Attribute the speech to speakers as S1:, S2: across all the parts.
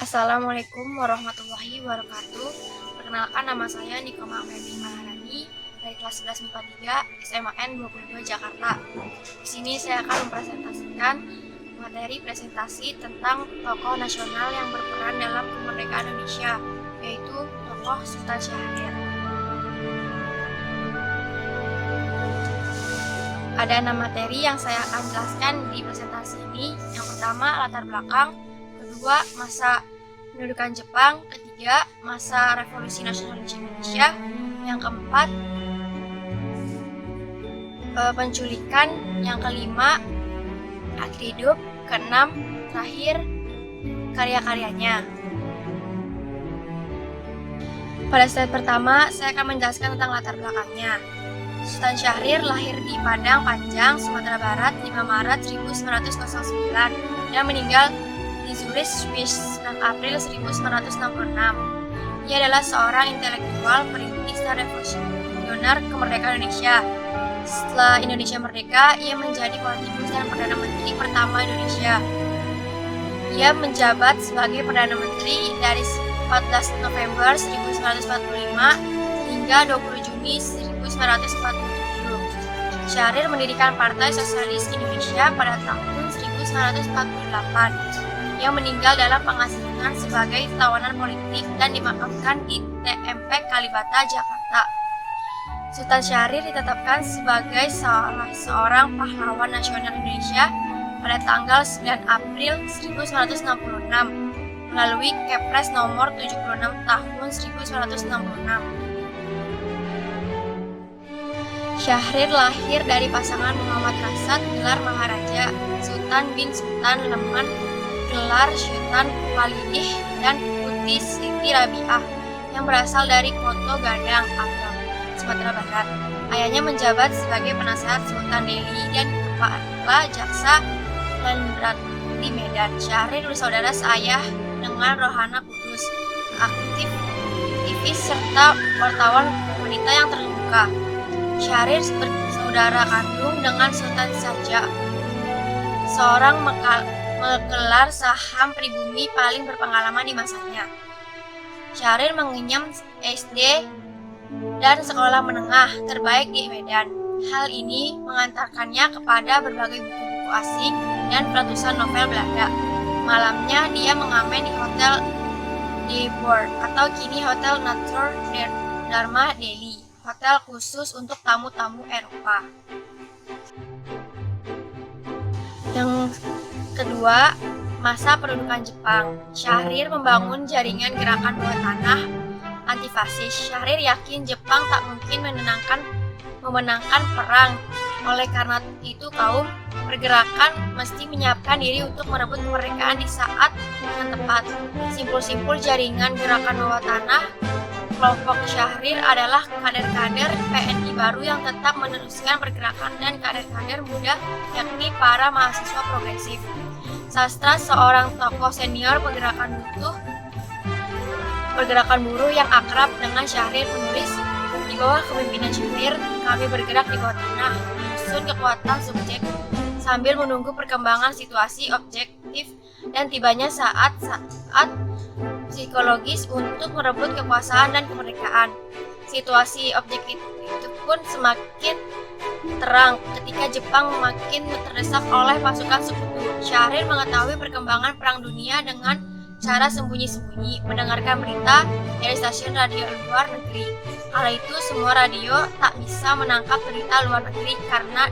S1: Assalamualaikum warahmatullahi wabarakatuh. Perkenalkan, nama saya Nikoma Febi Maharani dari kelas 11 MIPA 3 SMAN 22 Jakarta. Di sini saya akan mempresentasikan materi presentasi tentang tokoh nasional yang berperan dalam kemerdekaan Indonesia, yaitu tokoh Sultan Syahrir. Ada 6 materi yang saya akan jelaskan di presentasi ini. Yang pertama, latar belakang. Kedua, masa pendudukan Jepang. Ketiga, masa revolusi nasionalis Indonesia. Yang keempat, penculikan. Yang kelima, akhir hidup. Keenam, terakhir, karya-karyanya. Pada slide pertama, saya akan menjelaskan tentang latar belakangnya. Sultan Syahrir lahir di Padang Panjang, Sumatera Barat 5 Maret 1909 dan meninggal di Zurich, Swiss 6 April 1966. Ia adalah seorang intelektual, perintis, dan revolusioner kemerdekaan Indonesia. Setelah Indonesia merdeka, ia menjadi politikus dan Perdana Menteri pertama Indonesia. Ia menjabat sebagai Perdana Menteri dari 14 November 1945 hingga 20 Juni 1947. Syahrir mendirikan Partai Sosialis Indonesia pada tahun 1948. Ia meninggal dalam pengasingan sebagai tawanan politik dan dimakamkan di TMP Kalibata, Jakarta. Sultan Syahrir ditetapkan sebagai salah seorang pahlawan nasional Indonesia pada tanggal 9 April 1966 melalui Kepres nomor 76 tahun 1966. Syahrir lahir dari pasangan Muhammad Rasad gelar Maharaja, Sultan bin Sultan Leman gelar Sultan Walidih, dan Putih Siti Rabiah yang berasal dari Koto Gadang, Agam, Sumatera Barat. Ayahnya menjabat sebagai penasehat Sultan Delhi dan kepala jaksa Landrat di Medan. Syahrir bersaudara seayah dengan Rohana Kudus, aktivis serta wartawan wanita yang terbuka. Syahrir bersaudara kandung dengan Sultan Sajjah, seorang menggelar saham pribumi paling berpengalaman di masanya. Syahrir mengenyam SD dan sekolah menengah terbaik di Medan. Hal ini mengantarkannya kepada berbagai buku-buku asing dan ratusan novel Belanda. Malamnya dia mengamen di Hotel De Boer atau kini Hotel Notre Dharma Delhi, hotel khusus untuk tamu-tamu Eropa. Yang kedua, masa pendudukan Jepang. Syahrir membangun jaringan gerakan bawah tanah antifasis. Syahrir yakin Jepang tak mungkin memenangkan perang. Oleh karena itu, kaum pergerakan mesti menyiapkan diri untuk merebut kemerdekaan di saat yang tepat. Simpul-simpul jaringan gerakan bawah tanah kelompok Syahrir adalah kader-kader PNI baru yang tetap meneruskan pergerakan dan kader-kader muda, yakni para mahasiswa progresif. Sastra, seorang tokoh senior pergerakan buruh yang akrab dengan Syahrir, menulis, "Di bawah kepemimpinan Syahrir, kami bergerak di bawah tanah, menyusun kekuatan subjek sambil menunggu perkembangan situasi objektif dan tibanya saat psikologis untuk merebut kekuasaan dan kemerdekaan." Situasi objektif itu pun semakin terang ketika Jepang makin terdesak oleh pasukan sekutu. Syahrir mengetahui perkembangan Perang Dunia dengan cara sembunyi-sembunyi, mendengarkan berita dari stasiun radio luar negeri. Kala itu semua radio tak bisa menangkap berita luar negeri karena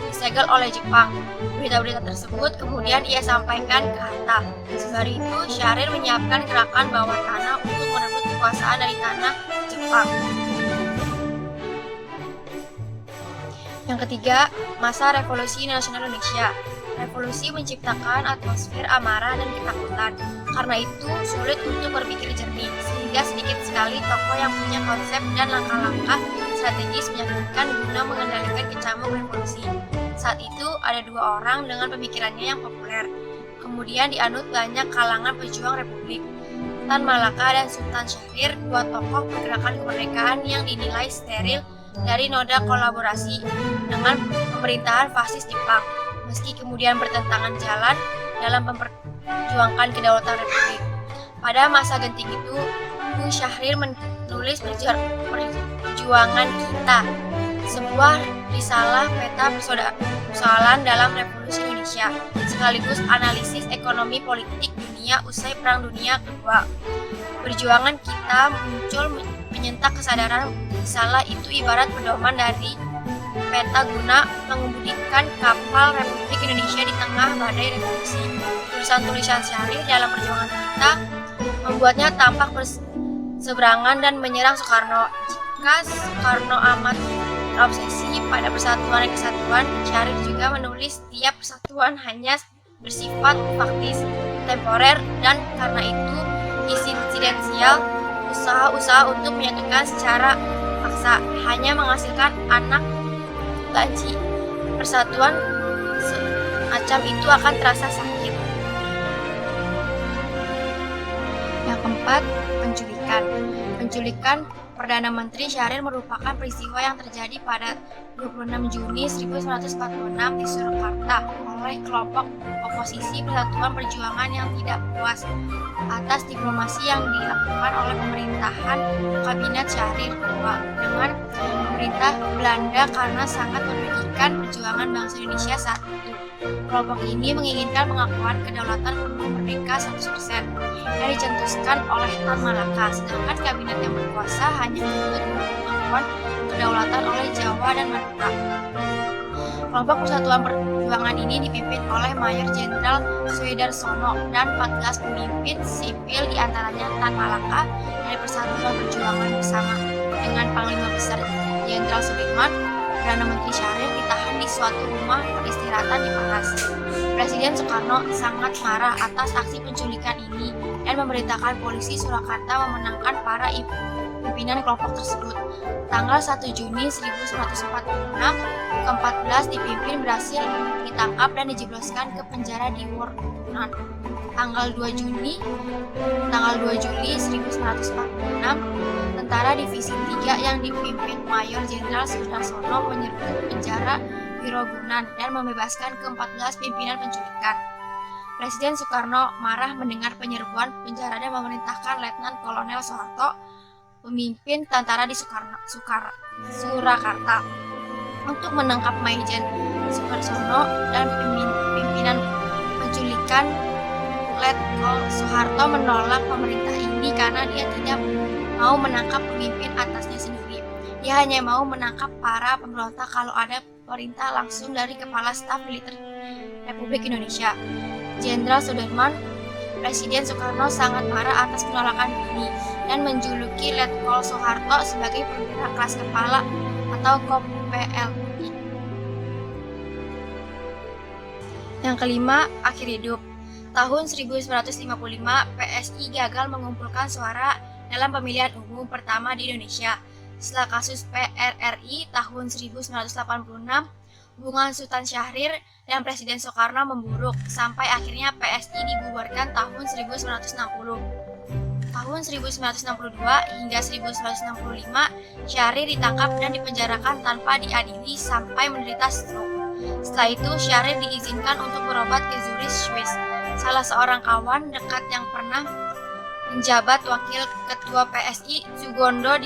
S1: disegel oleh Jepang. Berita-berita tersebut kemudian ia sampaikan ke Hatta. Sembari itu, Syahrir menyiapkan gerakan bawah tanah untuk merebut kekuasaan dari tanah Jepang. Yang ketiga, masa revolusi nasional Indonesia. Revolusi menciptakan atmosfer amarah dan ketakutan. Karena itu, sulit untuk berpikir jernih, sehingga sedikit sekali tokoh yang punya konsep dan langkah-langkah strategis menyaksikan guna mengendalikan kecamuk revolusi. Saat itu, ada 2 orang dengan pemikirannya yang populer. Kemudian dianut banyak kalangan pejuang republik. Tan Malaka dan Sultan Syahrir, 2 tokoh pergerakan kemerdekaan yang dinilai steril dari noda kolaborasi dengan pemerintahan fasis Jepang, meski kemudian bertentangan jalan dalam memperjuangkan kedaulatan republik. Pada masa genting itu, Bu Syahrir menulis Perjuangan Kita, sebuah risalah peta persoalan dalam Revolusi Indonesia, sekaligus analisis ekonomi politik dunia usai Perang Dunia Kedua. Perjuangan Kita muncul menyentak kesadaran risalah itu ibarat pedoman dari peta guna mengemudikan kapal Republik Indonesia di tengah badai revolusi. Tulisan-tulisan Syahrir dalam Perjuangan Kita membuatnya tampak berseberangan dan menyerang Soekarno. Jika Soekarno amat terobsesi pada persatuan dan kesatuan, Syahrir juga menulis tiap persatuan hanya bersifat faktis, temporer, dan karena itu insidensial. Usaha-usaha untuk menyatukan secara paksa hanya menghasilkan anak banci. Persatuan semacam itu akan terasa sakit. Yang keempat, penculikan Perdana Menteri Syahrir merupakan peristiwa yang terjadi pada 26 Juni 1946 di Surakarta oleh kelompok oposisi Persatuan Perjuangan yang tidak puas atas diplomasi yang dilakukan oleh pemerintahan Kabinet Syahrir II dengan pemerintah Belanda karena sangat merugikan perjuangan bangsa Indonesia saat itu. Kelompok ini menginginkan pengakuan kedaulatan penuh merdeka 100% yang dicetuskan oleh Tan Malaka, sedangkan kabinet yang berkuasa hanya menuntut pengakuan kedaulatan oleh Jawa dan Madura. Kelompok Persatuan Perjuangan ini dipimpin oleh Mayor Jenderal Soedarsono dan 14 pemimpin sipil diantaranya Tan Malaka dari Persatuan Perjuangan bersama dengan Panglima Besar Jenderal Sudirman. Perdana Menteri Syahrir ditahan di suatu rumah peristirahatan di Paras. Presiden Soekarno sangat marah atas aksi penculikan ini dan memerintahkan polisi Surakarta memenangkan para pimpinan kelompok tersebut. Tanggal 1 Juni 1946, ke-14 dipimpin berhasil ditangkap dan dijebloskan ke penjara di Workunan. Tanggal 2 Juli 1946, tentara Divisi 3 yang dipimpin Mayor Jenderal Sudarsono menyerbu penjara Wirogunan dan membebaskan ke-14 pimpinan penculikan. Presiden Soekarno marah mendengar penyerbuan penjara dan memerintahkan Letnan Kolonel Soeharto, pemimpin tentara di Surakarta, untuk menangkap Maijen Sudarsono dan pimpinan penculikan. Letkol Soeharto menolak pemerintah ini karena dia tidak mau menangkap pemimpin atasnya sendiri. Dia hanya mau menangkap para pemberontak kalau ada perintah langsung dari Kepala Staf Militer Republik Indonesia, Jenderal Sudirman. Presiden Soekarno sangat marah atas penolakan ini dan menjuluki Letkol Soeharto sebagai perwira kelas kepala atau KPLI. Yang kelima, akhir hidup. Tahun 1955, PSI gagal mengumpulkan suara dalam pemilihan umum pertama di Indonesia. Setelah kasus PRRI tahun 1986, hubungan Sultan Syahrir dan Presiden Soekarno memburuk sampai akhirnya PSI dibubarkan tahun 1960. Tahun 1962 hingga 1965, Syahrir ditangkap dan dipenjarakan tanpa diadili sampai menderita stroke. Setelah itu, Syahrir diizinkan untuk berobat ke Zurich, Swiss. Salah seorang kawan dekat yang pernah menjabat wakil ketua PSI, Sugondo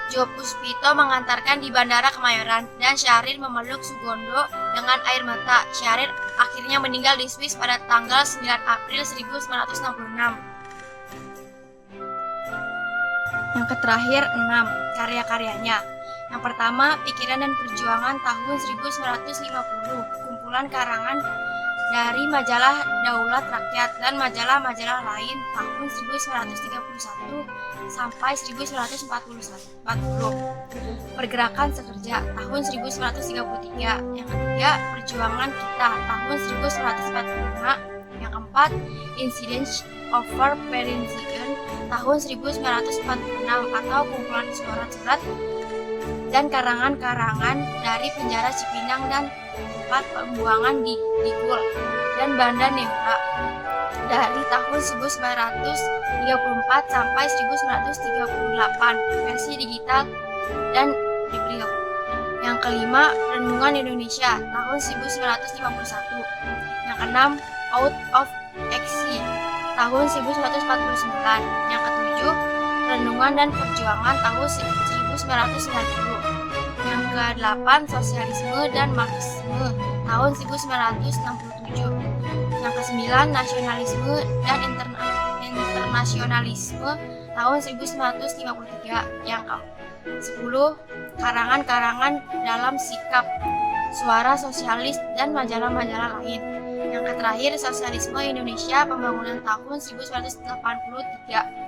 S1: Djopuspito, mengantarkan di Bandara Kemayoran dan Syahrir memeluk Sugondo dengan air mata. Syahrir akhirnya meninggal di Swiss pada tanggal 9 April 1966. Yang terakhir, 6. Karya-karyanya. Yang pertama, Pikiran dan Perjuangan tahun 1950, kumpulan karangan dari majalah Daulat Rakyat dan majalah-majalah lain tahun 1931 sampai 1940. Pergerakan Sekerja tahun 1933. Yang ketiga, Perjuangan Kita tahun 1945. Yang keempat, Incidents over Perensian tahun 1946 atau kumpulan surat-surat dan karangan-karangan dari penjara Cipinang dan tempat pembuangan di Digul dan Banda Neura dari tahun 1934 sampai 1938, versi digital dan biblio. Yang kelima, Renungan Indonesia tahun 1951. Yang keenam, Out of Exile tahun 1949. Yang ketujuh, Renungan dan Perjuangan tahun 1990. Yang kedelapan, Sosialisme dan Marxisme tahun 1967. Yang kesembilan, Nasionalisme dan Internasionalisme tahun 1953. Yang ke-10, karangan-karangan dalam sikap, suara sosialis, dan majalah-majalah lain. Yang terakhir, Sosialisme Indonesia Pembangunan tahun 1983.